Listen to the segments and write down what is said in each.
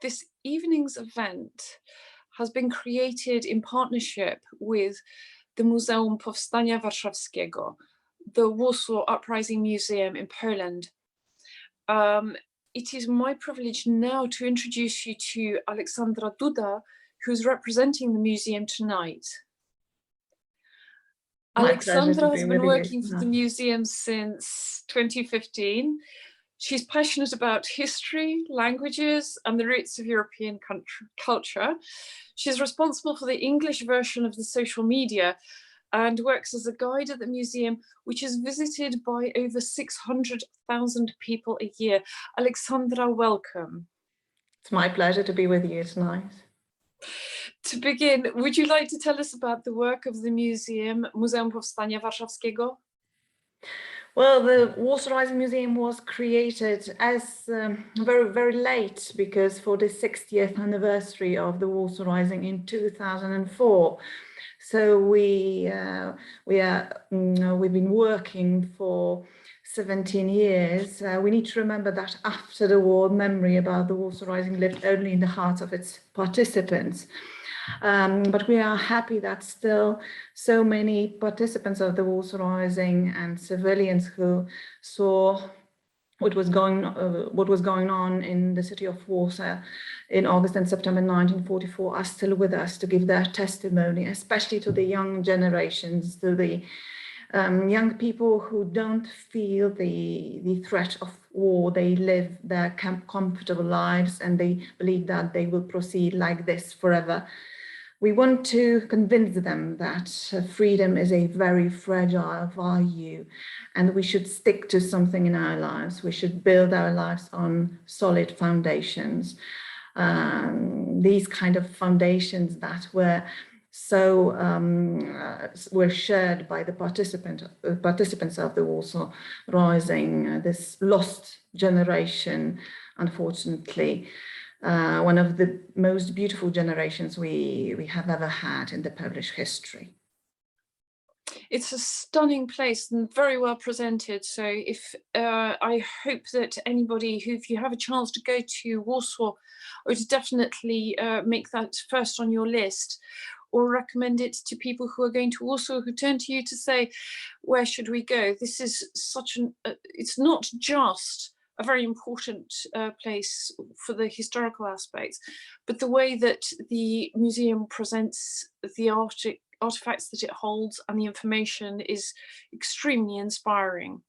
this evening's event has been created in partnership with the Muzeum Powstania Warszawskiego, the Warsaw Uprising Museum in Poland. It is my privilege now to introduce you to Aleksandra Duda, who's representing the museum tonight. Aleksandra has been working for the museum since 2015. She's passionate about history, languages, and the roots of European culture. She's responsible for the English version of the social media and works as a guide at the museum, which is visited by over 600,000 people a year. Aleksandra, welcome. It's my pleasure to be with you tonight. To begin, would you like to tell us about the work of the museum, Muzeum Powstania Warszawskiego? Well, the Warsaw Rising Museum was created as very late, because for the 60th anniversary of the Warsaw Rising in 2004. So we've been working for 17 years. We need to remember that after the war, memory about the Warsaw Rising lived only in the hearts of its participants. But we are happy that still so many participants of the Warsaw Rising and civilians who saw what was going on in the city of Warsaw in August and September 1944 are still with us to give their testimony, especially to the young generations, to the young people who don't feel the threat of war. They live their comfortable lives and they believe that they will proceed like this forever. We want to convince them that freedom is a very fragile value and we should stick to something in our lives. We should build our lives on solid foundations. These kind of foundations that were so were shared by the participants of the Warsaw Rising, this lost generation, unfortunately. One of the most beautiful generations we have ever had in the Polish history. It's a stunning place and very well presented. So if I hope that anybody who, if you have a chance to go to Warsaw, or to definitely make that first on your list, or recommend it to people who are going to Warsaw, who turn to you to say, where should we go? This is such an, it's not just a very important place for the historical aspects, but the way that the museum presents the artifacts that it holds and the information is extremely inspiring.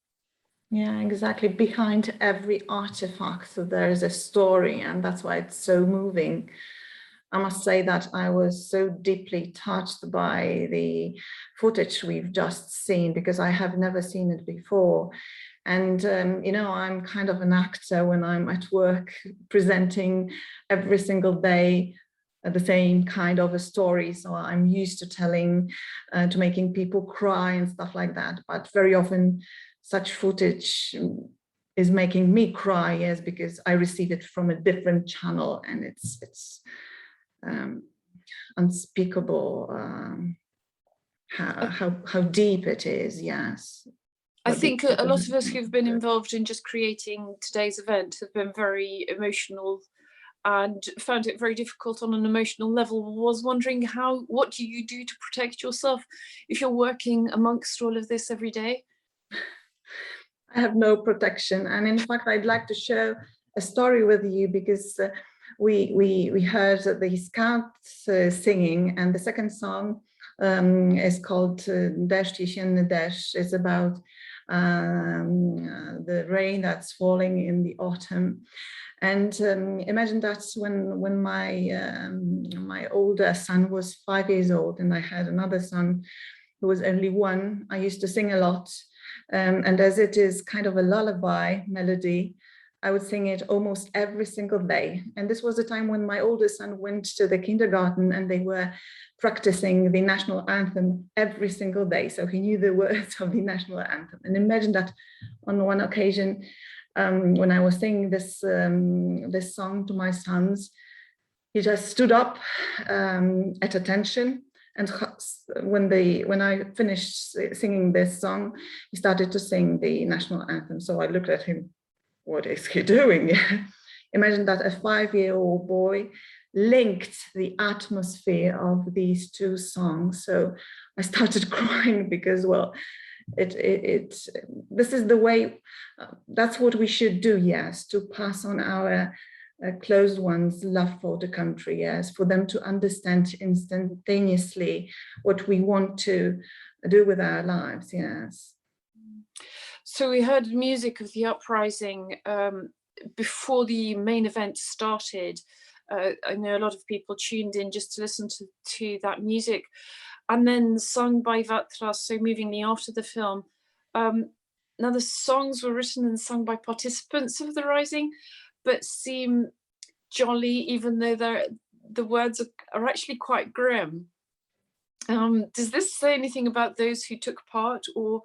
Yeah, exactly. Behind every artifact, so there is a story, and that's why it's so moving. I must say that I was so deeply touched by the footage we've just seen, because I have never seen it before. And, you know, I'm kind of an actor when I'm at work presenting every single day the same kind of a story. So I'm used to telling, to making people cry and stuff like that. But very often such footage is making me cry, yes, because I receive it from a different channel, and it's unspeakable how deep it is, yes. I think a lot of us who've been involved in just creating today's event have been very emotional and found it very difficult on an emotional level. Was wondering what do you do to protect yourself if you're working amongst all of this every day? I have no protection, and in fact I'd like to share a story with you, because we heard the Scouts singing, and the second song is called Deszcz, jesienny deszcz. It's about the rain that's falling in the autumn. And imagine that when my older son was 5 years old, and I had another son who was only 1, I used to sing a lot. And as it is kind of a lullaby melody, I would sing it almost every single day. And this was the time when my oldest son went to the kindergarten, and they were practicing the national anthem every single day. So he knew the words of the national anthem. And imagine that on one occasion, when I was singing this song to my sons, he just stood up at attention. And when I finished singing this song, he started to sing the national anthem. So I looked at him, what is he doing? imagine that a 5-year-old boy linked the atmosphere of these two songs. So I started crying because, well, this is the way, that's what we should do, yes, to pass on our close ones' love for the country, yes, for them to understand instantaneously what we want to do with our lives, yes. So we heard music of the uprising before the main event started. I know a lot of people tuned in just to listen to that music, and then sung by Vatra so movingly after the film. Now the songs were written and sung by participants of the Rising, but seem jolly, even though the words are actually quite grim. Does this say anything about those who took part, or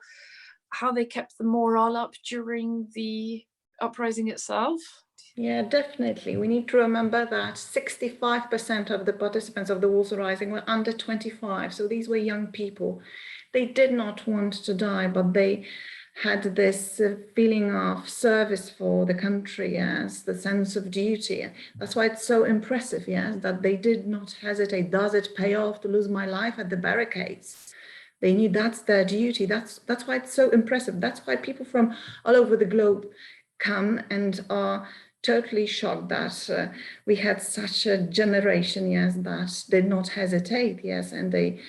how they kept the morale up during the uprising itself? Yeah, definitely. We need to remember that 65% of the participants of the Warsaw Rising were under 25. So these were young people. They did not want to die, but they had this feeling of service for the country, yes, the sense of duty. That's why it's so impressive, yes, that they did not hesitate. Does it pay off to lose my life at the barricades? They knew that's their duty. That's why it's so impressive. That's why people from all over the globe come and are totally shocked that we had such a generation, yes, that did not hesitate, yes, and they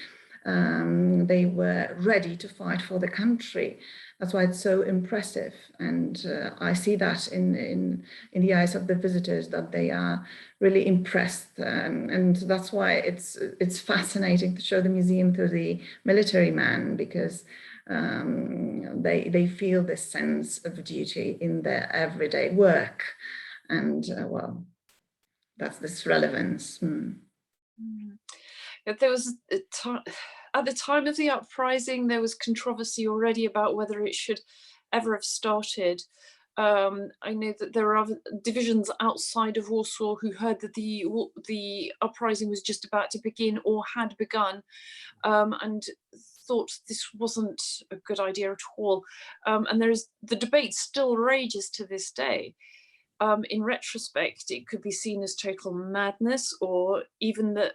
were ready to fight for the country. That's why it's so impressive, and I see that in the eyes of the visitors, that they are really impressed, and that's why it's fascinating to show the museum to the military man, because they feel this sense of duty in their everyday work, and well, that's this relevance. There was at the time of the uprising, there was controversy already about whether it should ever have started. I know that there are other divisions outside of Warsaw who heard that the uprising was just about to begin or had begun, and thought this wasn't a good idea at all. And the debate still rages to this day. In retrospect, it could be seen as total madness, or even that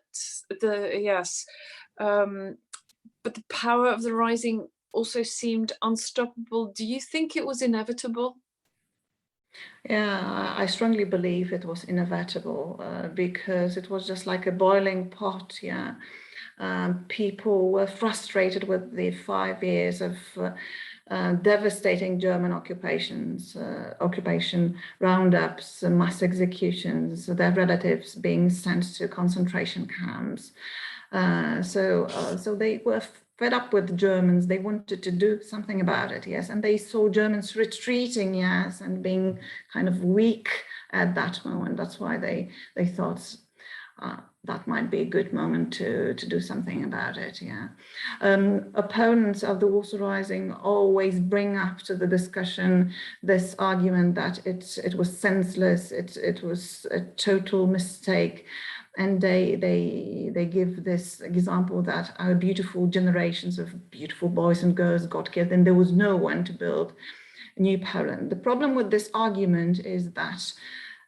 but the power of the Rising also seemed unstoppable. Do you think it was inevitable? Yeah, I strongly believe it was inevitable, because it was just like a boiling pot. Yeah, people were frustrated with the 5 years of devastating German occupation roundups, mass executions, their relatives being sent to concentration camps. So they were fed up with Germans. They wanted to do something about it, yes, and they saw Germans retreating, yes, and being kind of weak at that moment. That's why they thought that might be a good moment to do something about it. Yeah, opponents of the Warsaw Rising always bring up to the discussion this argument that it was senseless, it was a total mistake. And they give this example that our beautiful generations of beautiful boys and girls got killed and there was no one to build a new Poland. The problem with this argument is that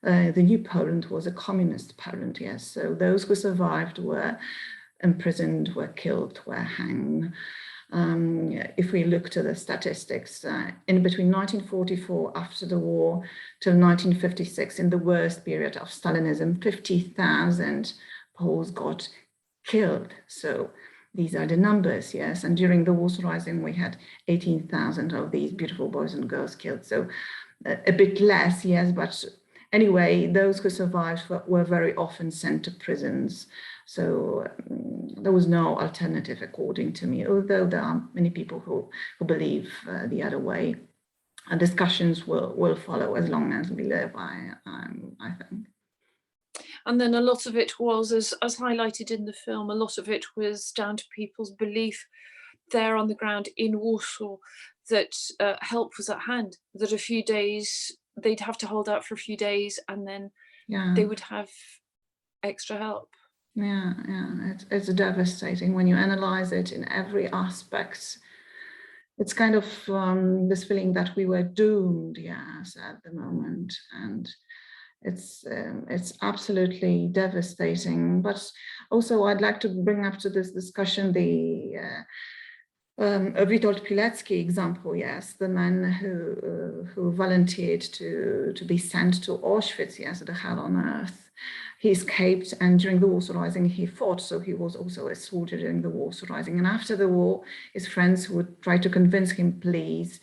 the new Poland was a communist Poland, yes. So those who survived were imprisoned, were killed, were hanged. If we look to the statistics, in between 1944, after the war, till 1956, in the worst period of Stalinism, 50,000 Poles got killed. So these are the numbers, yes. And during the Warsaw Rising, we had 18,000 of these beautiful boys and girls killed. So a bit less, yes, but anyway, those who survived were very often sent to prisons. So there was no alternative, according to me, although there are many people who believe the other way. And discussions will follow as long as we live, I think. And then a lot of it was, as highlighted in the film, a lot of it was down to people's belief there on the ground in Warsaw that help was at hand, that a few days, they'd have to hold out for a few days and then they would have extra help. Yeah, it's devastating when you analyze it in every aspect. It's kind of this feeling that we were doomed, yes, at the moment. And It's absolutely devastating. But also, I'd like to bring up to this discussion the Witold Pilecki example. Yes, the man who volunteered to be sent to Auschwitz. Yes, the hell on earth. He escaped, and during the Warsaw Rising, he fought. So he was also a soldier during the Warsaw Rising. And after the war, his friends would try to convince him, please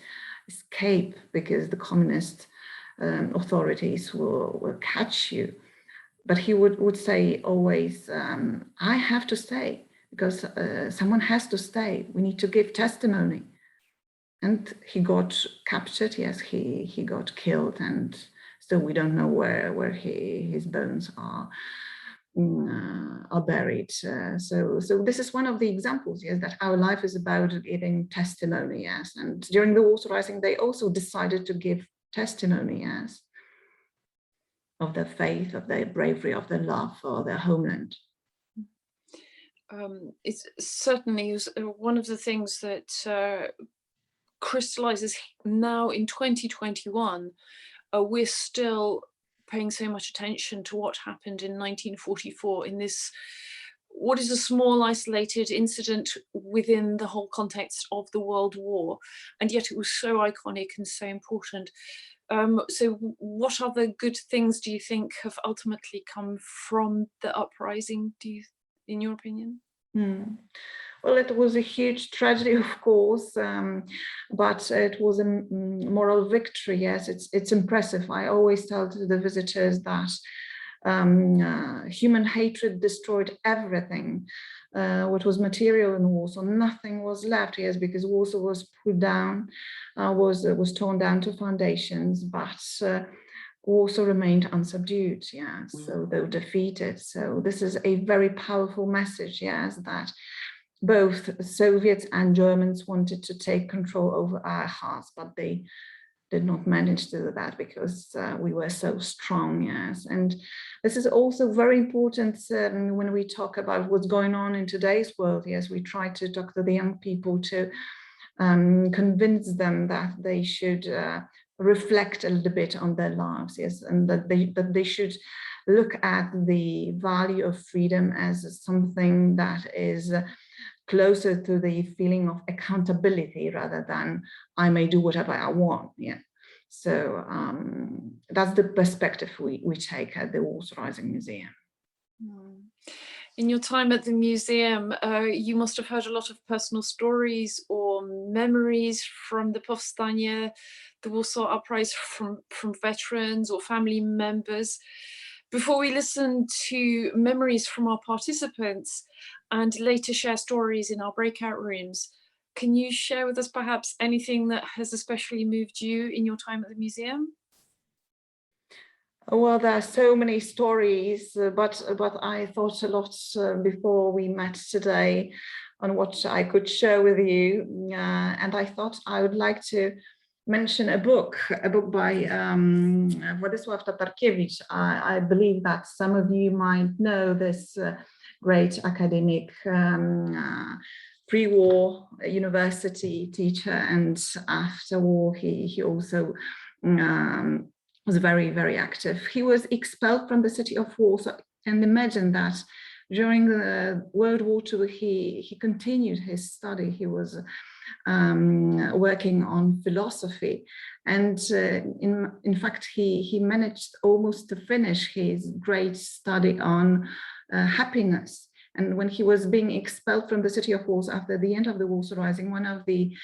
escape, because the communist authorities will catch you. But he would say always, I have to stay, because someone has to stay. We need to give testimony. And he got captured. Yes, he got killed, and still we don't know where his bones are buried. So this is one of the examples, yes, that our life is about giving testimony. Yes, and during the Warsaw Rising, they also decided to give testimony, yes, of their faith, of their bravery, of their love for their homeland. It's certainly one of the things that crystallizes now in 2021. We're still paying so much attention to what happened in 1944 in this, what is a small isolated incident within the whole context of the World War, and yet it was so iconic and so important. So what other good things do you think have ultimately come from the uprising, in your opinion? Well, it was a huge tragedy, of course, but it was a moral victory. Yes, it's impressive. I always tell to the visitors that human hatred destroyed everything. What was material in Warsaw, nothing was left. Yes, because Warsaw was put down, was torn down to foundations, but Warsaw remained unsubdued. Yes, so though defeated. So this is a very powerful message. Yes, that both Soviets and Germans wanted to take control over our hearts, but they did not manage to do that because we were so strong, yes. And this is also very important when we talk about what's going on in today's world. Yes, we try to talk to the young people to convince them that they should reflect a little bit on their lives, yes, and that they should look at the value of freedom as something that is closer to the feeling of accountability rather than I may do whatever I want. Yeah. So that's the perspective we take at the Warsaw Rising Museum. In your time at the museum, you must have heard a lot of personal stories or memories from the Powstanie, the Warsaw Uprising, from veterans or family members. Before we listen to memories from our participants and later share stories in our breakout rooms, can you share with us perhaps anything that has especially moved you in your time at the museum? Well, there are so many stories, but I thought a lot before we met today on what I could share with you, and I thought I would like to mention a book by Władysław Tatarkiewicz. I believe that some of you might know this great academic, pre-war university teacher, and after war he also was very, very active. He was expelled from the city of Warsaw, and imagine that during the World War II, he continued his study. He was working on philosophy, and in fact, he managed almost to finish his great study on happiness. And when he was being expelled from the city of Warsaw after the end of the Warsaw Rising, one of the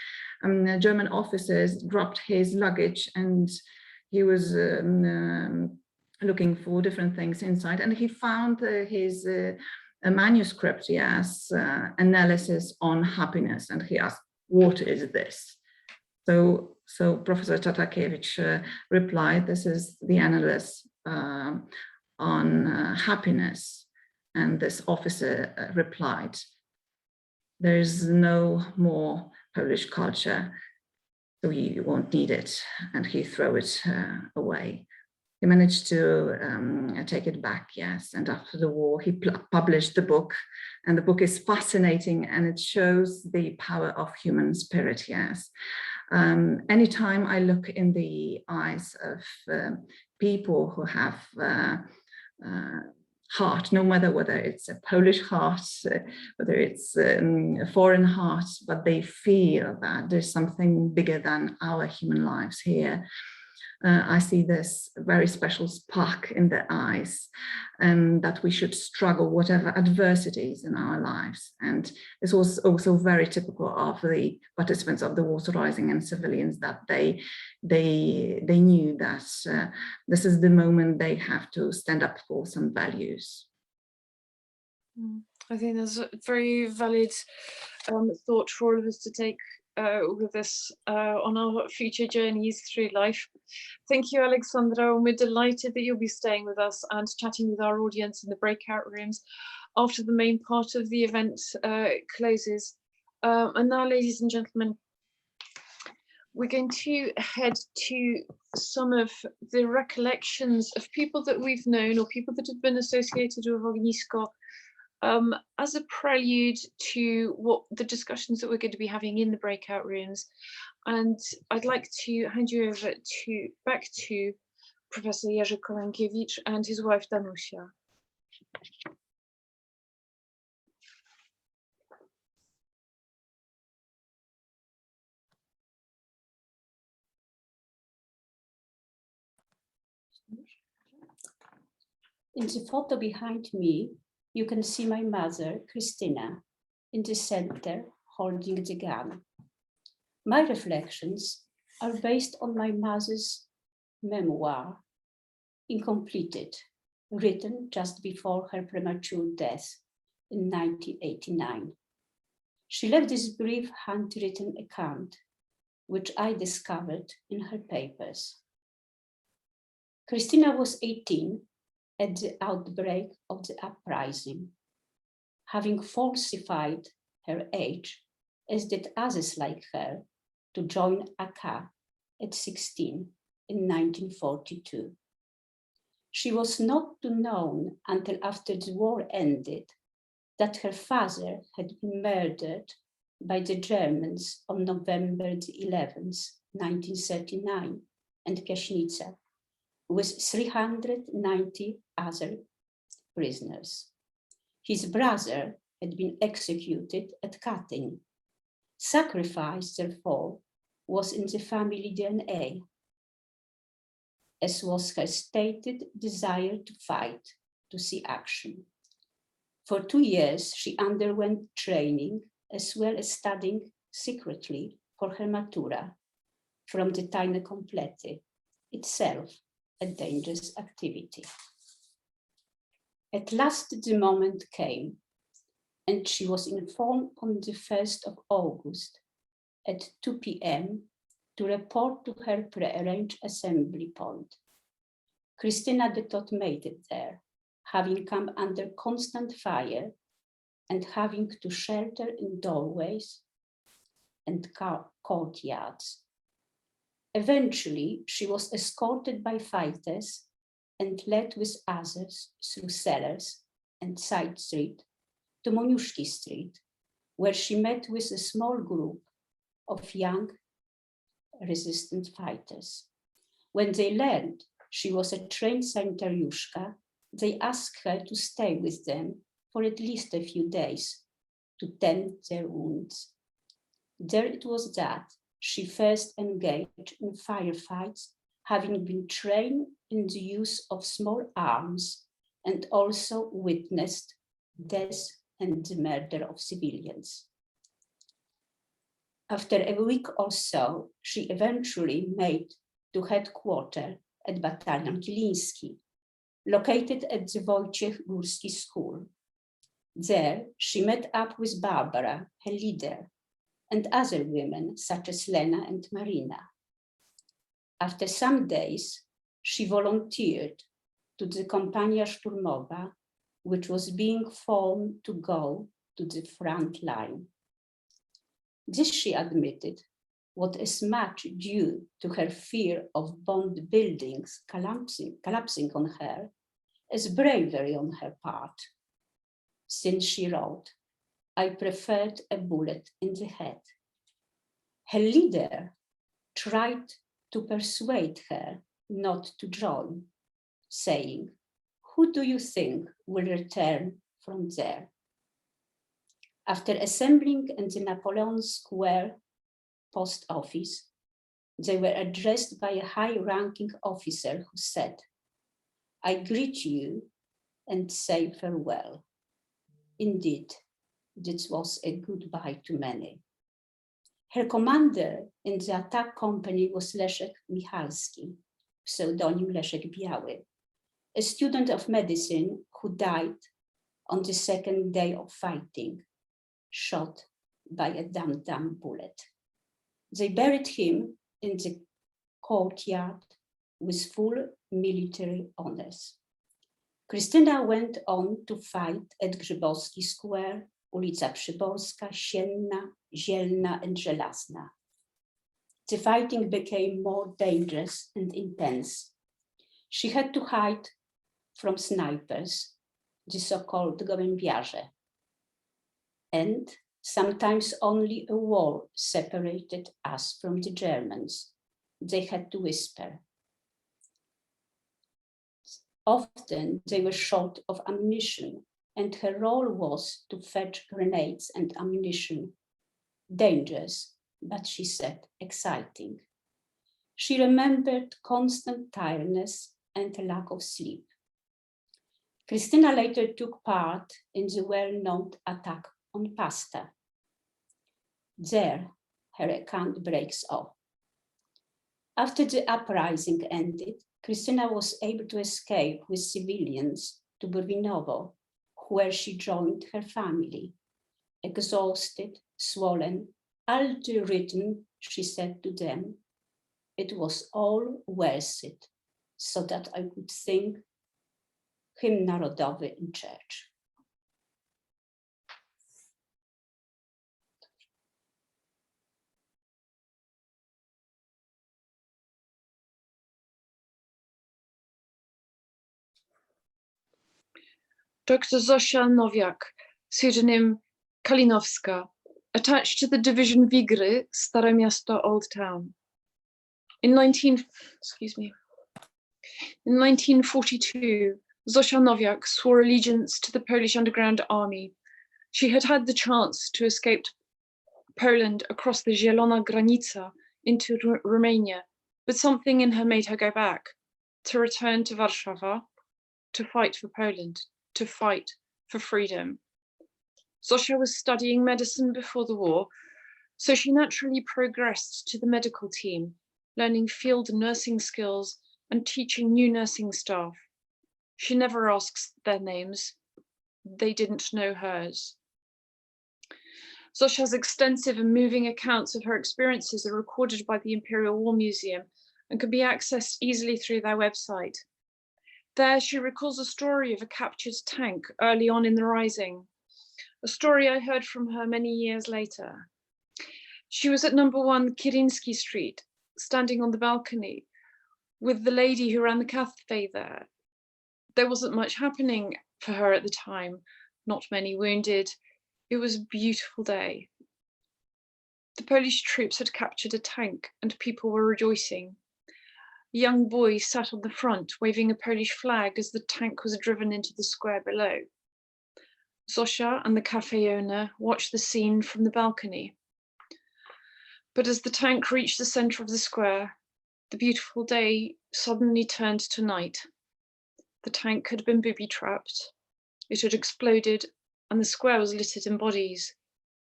German officers dropped his luggage, and he was looking for different things inside, and he found his manuscript, yes, analysis on happiness, and he asked, "What is this?" So Professor Tatarkiewicz replied, "This is the analysis on happiness." And this officer replied, "There is no more Polish culture, so you won't need it," and he threw it away. He managed to take it back, yes, and after the war he published the book, and the book is fascinating, and it shows the power of human spirit, yes. Anytime I look in the eyes of people who have heart, no matter whether it's a Polish heart, whether it's a foreign heart, but they feel that there's something bigger than our human lives here. I see this very special spark in their eyes, and that we should struggle whatever adversities in our lives. And this was also very typical of the participants of the Warsaw Rising and civilians, that they knew that this is the moment they have to stand up for some values. I think that's a very valid thought for all of us to take with us on our future journeys through life. Thank you, Alexandra, and we're delighted that you'll be staying with us and chatting with our audience in the breakout rooms after the main part of the event closes. And now, ladies and gentlemen, we're going to head to some of the recollections of people that we've known or people that have been associated with Ognisko, as a prelude to what the discussions that we're going to be having in the breakout rooms. And I'd like to hand you over back to Professor Jerzy Kolankiewicz and his wife Danusia. In the photo behind me, you can see my mother, Krystyna, in the center, holding the gun. My reflections are based on my mother's memoir, Incompleted, written just before her premature death in 1989. She left this brief handwritten account, which I discovered in her papers. Krystyna was 18 at the outbreak of the uprising, having falsified her age, as did others like her, to join AK at 16 in 1942. She was not known until after the war ended that her father had been murdered by the Germans on November the 11th, 1939, in Kieśnica, with 390 other prisoners. His brother had been executed at Katyn. Sacrifice, therefore, was in the family DNA, as was her stated desire to fight, to see action. For 2 years, she underwent training as well as studying secretly for her matura from the Tajne Komplety, itself a dangerous activity. At last the moment came, and she was informed on the 1st of August at 2 p.m. to report to her prearranged assembly point. Krystyna did not make it there, having come under constant fire and having to shelter in doorways and courtyards. Eventually, she was escorted by fighters and led with others through cellars and side street to Moniuszki Street, where she met with a small group of young resistant fighters. When they learned she was a trained sanitariuszka, they asked her to stay with them for at least a few days to tend their wounds. There it was that she first engaged in firefights, having been trained in the use of small arms and also witnessed death and the murder of civilians. After a week or so, she eventually made to headquarters at Battalion Kiliński, located at the Wojciech Górski School. There, she met up with Barbara, her leader, and other women such as Lena and Marina. After some days, she volunteered to the Kompania Szturmowa, which was being formed to go to the front line. This, she admitted, was as much due to her fear of bombed buildings collapsing on her as bravery on her part. Since she wrote, "I preferred a bullet in the head." Her leader tried to persuade her not to join, saying, "Who do you think will return from there?" After assembling in the Napoleon Square post office, they were addressed by a high-ranking officer who said, "I greet you and say farewell." Indeed, this was a goodbye to many. Her commander in the attack company was Leszek Michalski, pseudonym Leszek Biały, a student of medicine who died on the second day of fighting, shot by a dum-dum bullet. They buried him in the courtyard with full military honors. Krystyna went on to fight at Grzybowski Square, ulica Przyborska, Sienna, Zielna, and Żelazna. The fighting became more dangerous and intense. She had to hide from snipers, the so-called gołębiarze. And sometimes only a wall separated us from the Germans. They had to whisper. Often they were short of ammunition, and her role was to fetch grenades and ammunition. Dangerous, but she said exciting. She remembered constant tiredness and a lack of sleep. Krystyna later took part in the well-known attack on Pasta. There, her account breaks off. After the uprising ended, Krystyna was able to escape with civilians to Borbinowo, where she joined her family. Exhausted, swollen, ultra-ridden, she said to them, "It was all worth it, so that I could sing hymn narodowy in church." Dr. Zosia Nowiak, pseudonym Kalinowska, attached to the division Wigry, Stare Miasto, Old Town. In 1942, Zosia Nowiak swore allegiance to the Polish Underground Army. She had had the chance to escape Poland across the Zielona Granica into Romania, but something in her made her go back, to return to Warsaw, to fight for Poland, to fight for freedom. Zosia was studying medicine before the war, so she naturally progressed to the medical team, learning field nursing skills and teaching new nursing staff. She never asks their names. They didn't know hers. Zosia's extensive and moving accounts of her experiences are recorded by the Imperial War Museum and can be accessed easily through their website. There, she recalls a story of a captured tank early on in the Rising, a story I heard from her many years later. She was at number 1 Kirinsky Street, standing on the balcony with the lady who ran the cafe there. There wasn't much happening for her at the time, not many wounded. It was a beautiful day. The Polish troops had captured a tank and people were rejoicing. A young boy sat on the front, waving a Polish flag as the tank was driven into the square below. Zosia and the cafe owner watched the scene from the balcony. But as the tank reached the center of the square, the beautiful day suddenly turned to night. The tank had been booby-trapped. It had exploded, and the square was littered in bodies.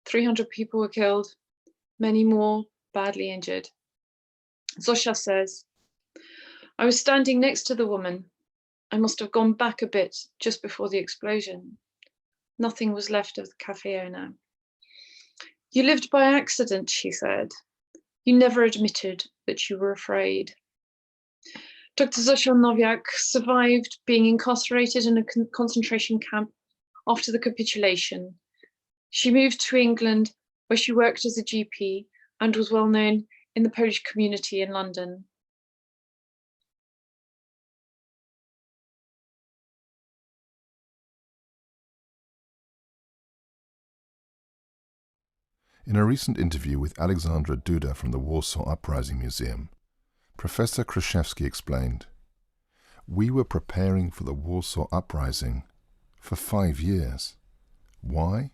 300 people were killed, many more badly injured. Zosia says, "I was standing next to the woman. I must have gone back a bit just before the explosion. Nothing was left of the cafe owner. You lived by accident," she said. "You never admitted that you were afraid." Dr. Zosia Nowiak survived being incarcerated in a concentration camp after the capitulation. She moved to England, where she worked as a GP and was well known in the Polish community in London. In a recent interview with Alexandra Duda from the Warsaw Uprising Museum, Professor Kraszewski explained, "We were preparing for the Warsaw Uprising for 5 years. Why?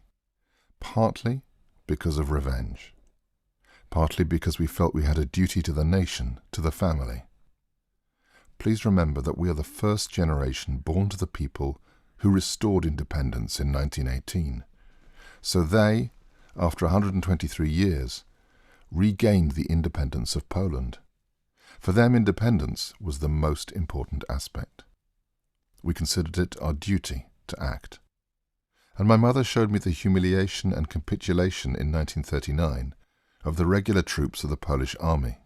Partly because of revenge. Partly because we felt we had a duty to the nation, to the family. Please remember that we are the first generation born to the people who restored independence in 1918. So they, after 123 years, regained the independence of Poland. For them, independence was the most important aspect. We considered it our duty to act. And my mother showed me the humiliation and capitulation in 1939 of the regular troops of the Polish army.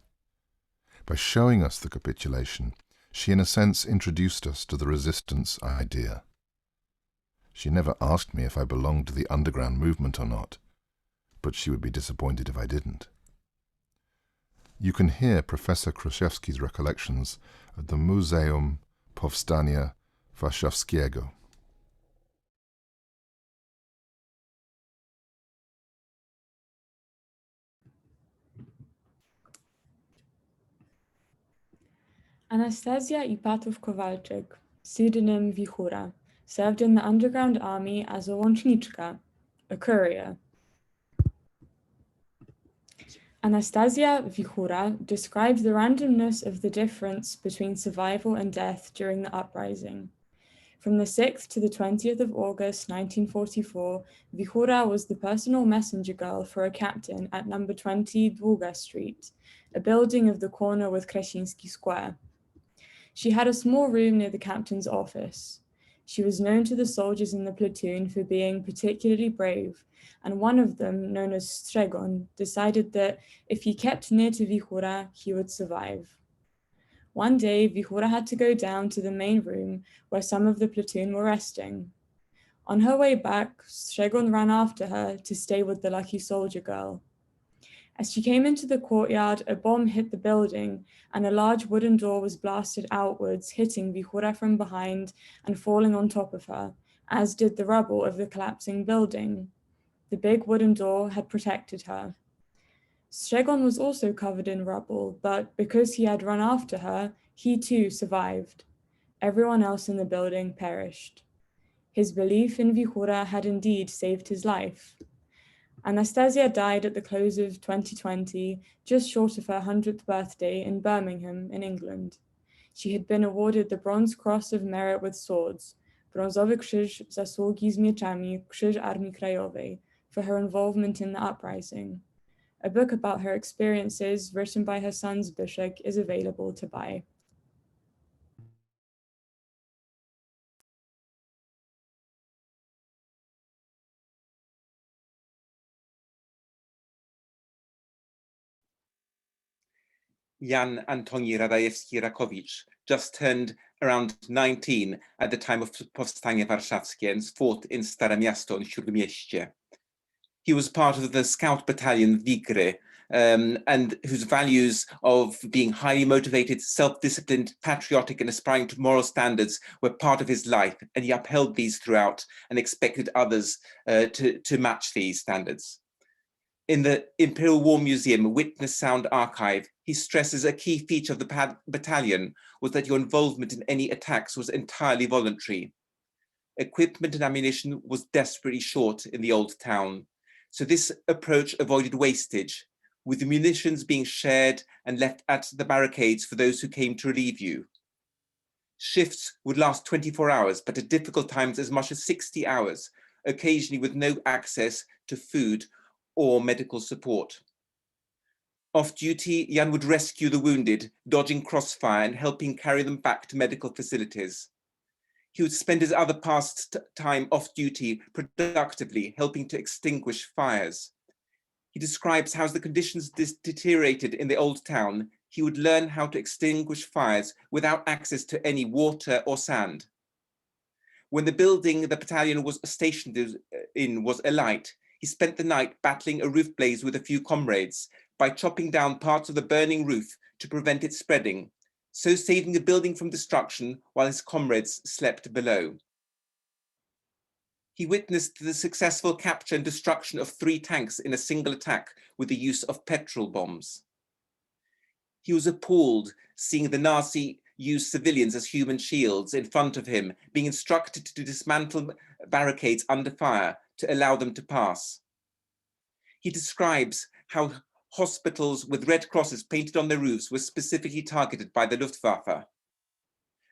By showing us the capitulation, she in a sense introduced us to the resistance idea. She never asked me if I belonged to the underground movement or not, but she would be disappointed if I didn't." You can hear Professor Kraszewski's recollections at the Muzeum Powstania Warszawskiego. Anastasia Ipatów-Kowalczyk, pseudonym Wichura, served in the underground army as a łączniczka, a courier. Anastasia Wichura described the randomness of the difference between survival and death during the uprising. From the 6th to the 20th of August 1944, Wichura was the personal messenger girl for a captain at number 20 Długa Street, a building of the corner with Krasiński Square. She had a small room near the captain's office. She was known to the soldiers in the platoon for being particularly brave, and one of them, known as Strzegon, decided that if he kept near to Wichura, he would survive. One day, Wichura had to go down to the main room where some of the platoon were resting. On her way back, Strzegon ran after her to stay with the lucky soldier girl. As she came into the courtyard, a bomb hit the building, and a large wooden door was blasted outwards, hitting Wichura from behind and falling on top of her, as did the rubble of the collapsing building. The big wooden door had protected her. Strzegon was also covered in rubble, but because he had run after her, he too survived. Everyone else in the building perished. His belief in Wichura had indeed saved his life. Anastasia died at the close of 2020, just short of her 100th birthday in Birmingham, in England. She had been awarded the Bronze Cross of Merit with Swords, Brązowy Krzyż Zasługi z Mieczami, Krzyż Armii Krajowej, for her involvement in the uprising. A book about her experiences, written by her son Zbyszek, is available to buy. Jan Antoni Radajewski-Rakowicz just turned around 19 at the time of Powstanie Warszawskie and fought in Stare Miasto in Śródmieście. He was part of the scout battalion Wigry, and whose values of being highly motivated, self-disciplined, patriotic, and aspiring to moral standards were part of his life, and he upheld these throughout and expected others to match these standards. In the Imperial War Museum Witness Sound Archive, he stresses a key feature of the battalion was that your involvement in any attacks was entirely voluntary. Equipment and ammunition was desperately short in the old town, so this approach avoided wastage, with the munitions being shared and left at the barricades for those who came to relieve you. Shifts would last 24 hours, but at difficult times as much as 60 hours, occasionally with no access to food or medical support. Off duty, Jan would rescue the wounded, dodging crossfire and helping carry them back to medical facilities. He would spend his other time off duty productively, helping to extinguish fires. He describes how as the conditions deteriorated in the old town, he would learn how to extinguish fires without access to any water or sand. When the building the battalion was stationed in was alight, he spent the night battling a roof blaze with a few comrades by chopping down parts of the burning roof to prevent it spreading, so saving the building from destruction while his comrades slept below. He witnessed the successful capture and destruction of 3 tanks in a single attack with the use of petrol bombs. He was appalled seeing the Nazi use civilians as human shields in front of him, being instructed to dismantle barricades under fire to allow them to pass. He describes how hospitals with red crosses painted on their roofs were specifically targeted by the Luftwaffe.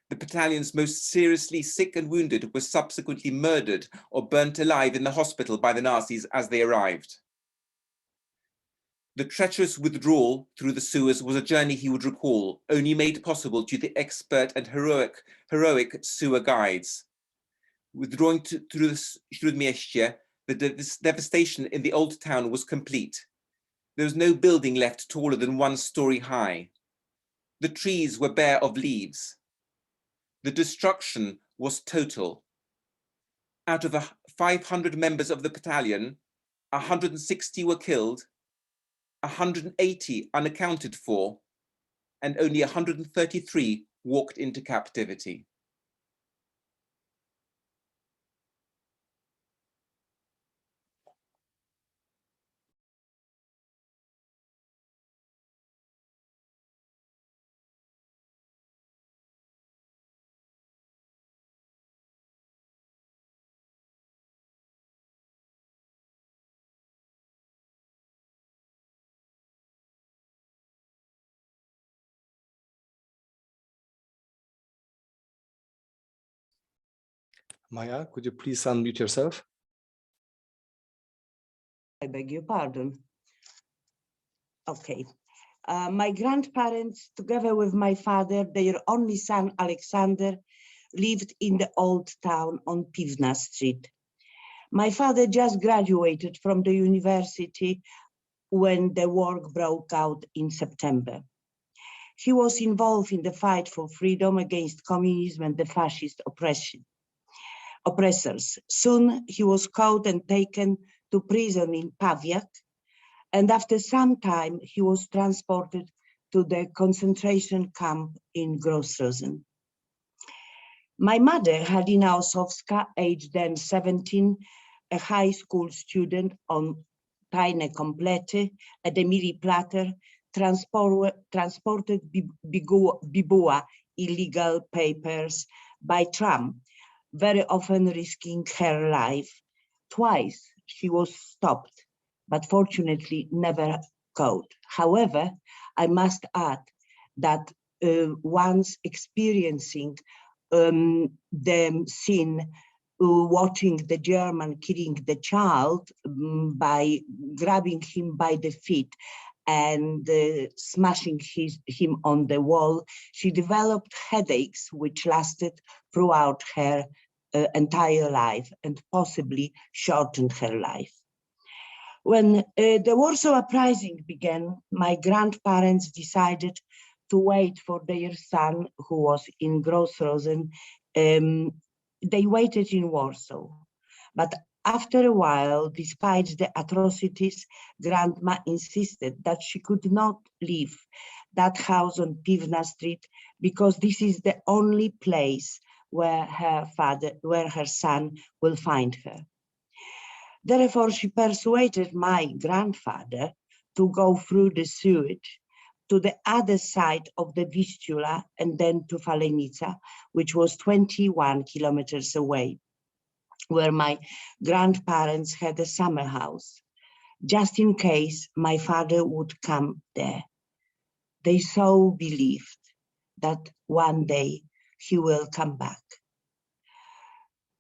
The battalion's most seriously sick and wounded were subsequently murdered or burnt alive in the hospital by the Nazis as they arrived. The treacherous withdrawal through the sewers was a journey he would recall, only made possible due to the expert and heroic sewer guides. Withdrawing through the Śródmieście, the devastation in the old town was complete. There was no building left taller than 1 story high. The trees were bare of leaves. The destruction was total. Out of 500 members of the battalion, 160 were killed, 180 unaccounted for, and only 133 walked into captivity. Maya, could you please unmute yourself? I beg your pardon. Okay. My grandparents, together with my father, their only son, Alexander, lived in the old town on Piwna Street. My father just graduated from the university when the war broke out in September. He was involved in the fight for freedom against communism and the fascist oppressors. Soon he was caught and taken to prison in Pawiak, and after some time he was transported to the concentration camp in Gross-Rosen. My mother, Halina Osowska, aged then 17, a high school student on Tajne Komplety at Emilii Plater, transported Bibuła illegal papers by tram, very often risking her life. Twice she was stopped, but fortunately never caught. However, I must add that once experiencing the scene, watching the German killing the child by grabbing him by the feet and smashing him on the wall, she developed headaches which lasted throughout her entire life and possibly shortened her life. When the Warsaw Uprising began, my grandparents decided to wait for their son, who was in Gross-Rosen. They waited in Warsaw, but after a while, despite the atrocities, Grandma insisted that she could not leave that house on Piwna Street because this is the only place where her son will find her. Therefore, she persuaded my grandfather to go through the sewage to the other side of the Vistula and then to Falenica, which was 21 kilometers away, where my grandparents had a summer house, just in case my father would come there. They so believed that one day he will come back.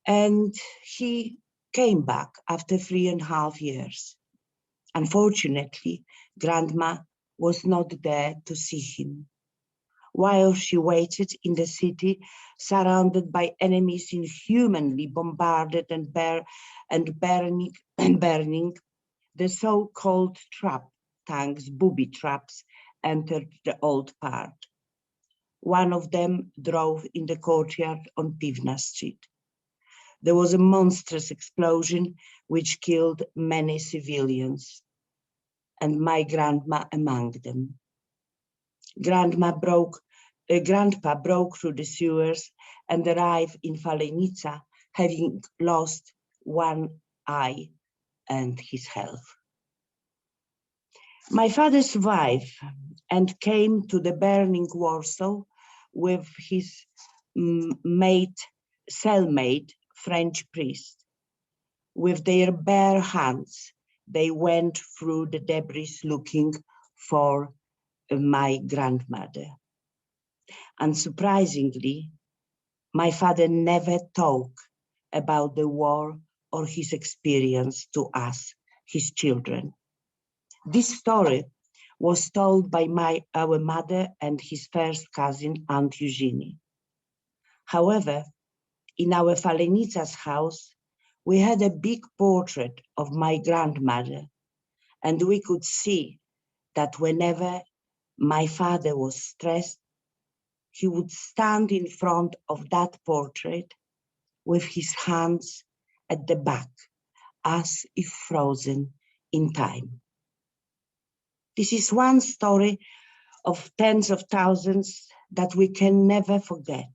And he came back after 3.5 years. Unfortunately, Grandma was not there to see him. While she waited in the city, surrounded by enemies, inhumanly bombarded and burning, the so-called trap tanks, booby traps, entered the old part. One of them drove in the courtyard on Piwna Street. There was a monstrous explosion which killed many civilians, and my grandma among them. Grandpa broke through the sewers and arrived in Falenica, having lost one eye and his health. My father survived and came to the burning Warsaw with his cellmate, French priest. With their bare hands, they went through the debris looking for my grandmother. Unsurprisingly, my father never talked about the war or his experience to us, his children. This story was told by our mother and his first cousin, Aunt Eugenie. However, in our Falenica's house, we had a big portrait of my grandmother, and we could see that whenever my father was stressed, he would stand in front of that portrait with his hands at the back, as if frozen in time. This is one story of tens of thousands that we can never forget.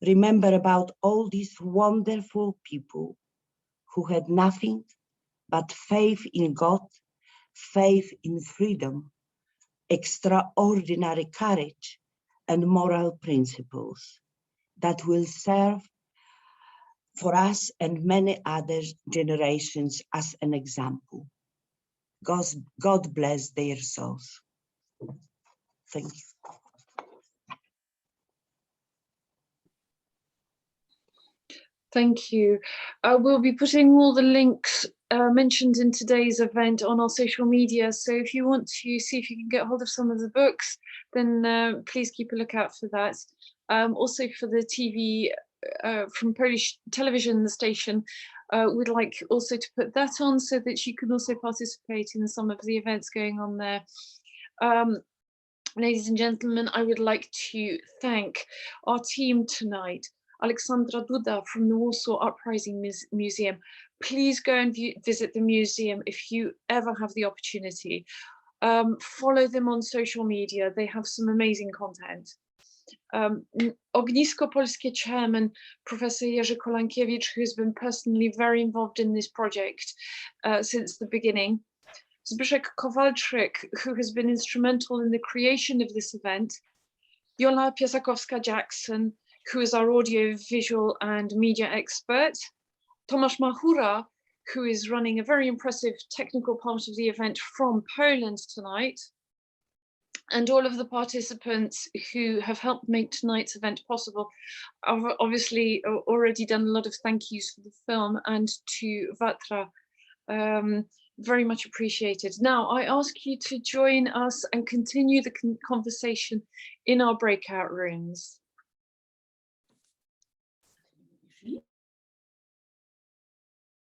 Remember about all these wonderful people who had nothing but faith in God, faith in freedom, extraordinary courage, and moral principles that will serve for us and many other generations as an example. God bless their souls. Thank you. Thank you. We'll be putting all the links mentioned in today's event on our social media. So if you want to see if you can get hold of some of the books, then please keep a lookout for that. Also for the TV, from Polish television, the station, we'd like also to put that on so that you can also participate in some of the events going on there. Ladies and gentlemen, I would like to thank our team tonight. Aleksandra Duda from the Warsaw Uprising Museum. Please go and visit the museum if you ever have the opportunity. Follow them on social media. They have some amazing content. Ognisko Polskie chairman, Professor Jerzy Kolankiewicz, who's been personally very involved in this project since the beginning. Zbyszek Kowalczyk, who has been instrumental in the creation of this event. Jola Piasakowska-Jackson, who is our audio, visual and media expert. Tomasz Mahura, who is running a very impressive technical part of the event from Poland tonight. And all of the participants who have helped make tonight's event possible. I've obviously already done a lot of thank yous for the film and to Vatra. Very much appreciated. Now I ask you to join us and continue the conversation in our breakout rooms.